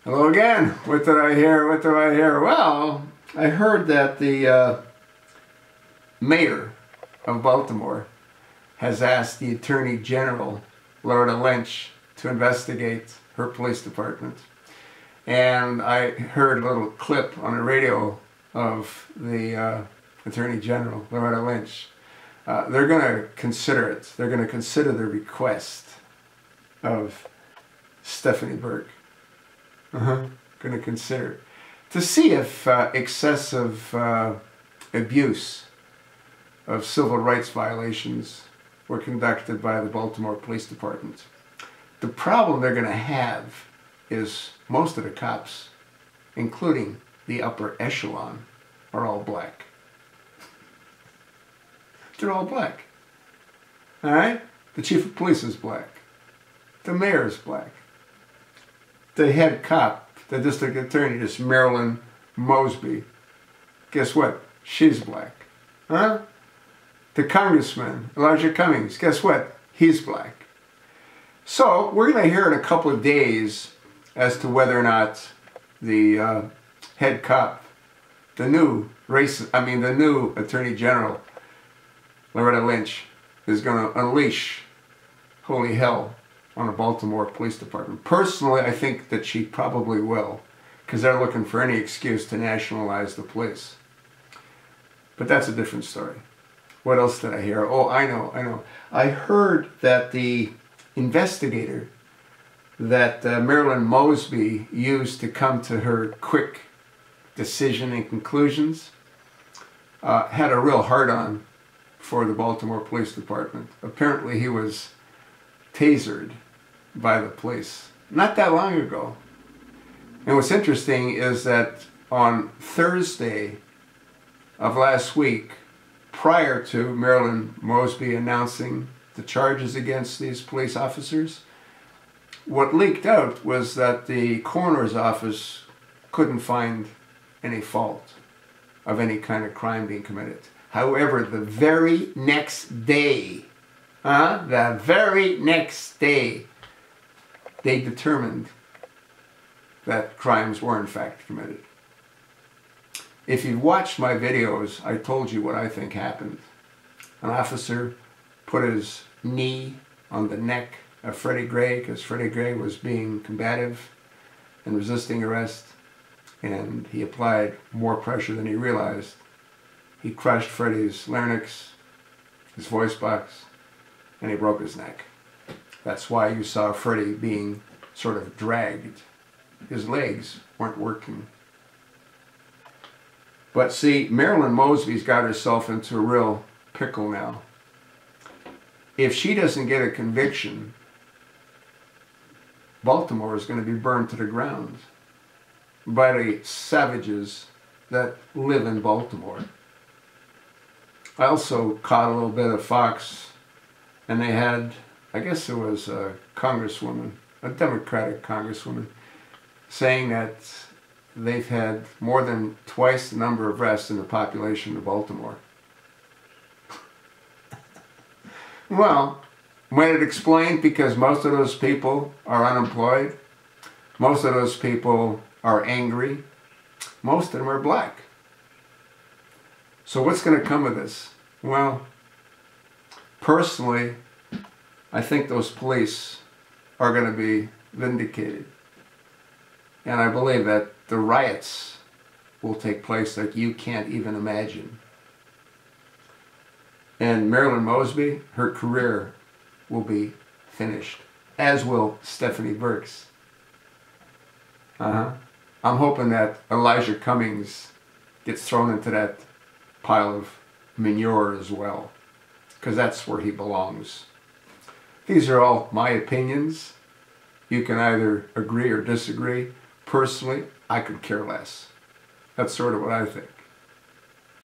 Hello again. What did I hear? What do I hear? Well, I heard that the mayor of Baltimore has asked the Attorney General, Loretta Lynch, to investigate her police department. And I heard a little clip on the radio of the Attorney General, Loretta Lynch. They're going to consider it. They're going to consider the request of Stephanie Burke. Going to consider to see if excessive abuse of civil rights violations were conducted by the Baltimore Police Department. The problem they're going to have is most of the cops, including the upper echelon, are all black. They're all black. All right? The chief of police is black. The mayor is black. The head cop, the district attorney, is Marilyn Mosby. Guess what? She's black. Huh? The congressman, Elijah Cummings, guess what? He's black. So we're going to hear in a couple of days as to whether or not the head cop, the new Attorney General, Loretta Lynch, is going to unleash holy hell on the Baltimore Police Department. Personally, I think that she probably will, because they're looking for any excuse to nationalize the police. But that's a different story. What else did I hear? Oh, I know. I heard that the investigator that Marilyn Mosby used to come to her quick decision and conclusions had a real hard-on for the Baltimore Police Department. Apparently he was tasered by the police not that long ago. And what's interesting is that on Thursday of last week, prior to Marilyn Mosby announcing the charges against these police officers, what leaked out was that the coroner's office couldn't find any fault of any kind of crime being committed. However, the very next day, they determined that crimes were in fact committed. If you've watched my videos, I told you what I think happened. An officer put his knee on the neck of Freddie Gray because Freddie Gray was being combative and resisting arrest, and he applied more pressure than he realized. He crushed Freddie's larynx, his voice box, and he broke his neck. That's why you saw Freddie being sort of dragged. His legs weren't working. But see, Marilyn Mosby's got herself into a real pickle now. If she doesn't get a conviction, Baltimore is going to be burned to the ground by the savages that live in Baltimore. I also caught a little bit of Fox, and they had, I guess it was a congresswoman, a Democratic congresswoman, saying that they've had more than twice the number of arrests in the population of Baltimore. Well, when it explained, because most of those people are unemployed, most of those people are angry, most of them are black. So what's going to come of this? Well, personally, I think those police are going to be vindicated. And I believe that the riots will take place like you can't even imagine. And Marilyn Mosby, her career will be finished, as will Stephanie Burke's. I'm hoping that Elijah Cummings gets thrown into that pile of manure as well, because that's where he belongs. These are all my opinions. You can either agree or disagree. Personally, I could care less. That's sort of what I think.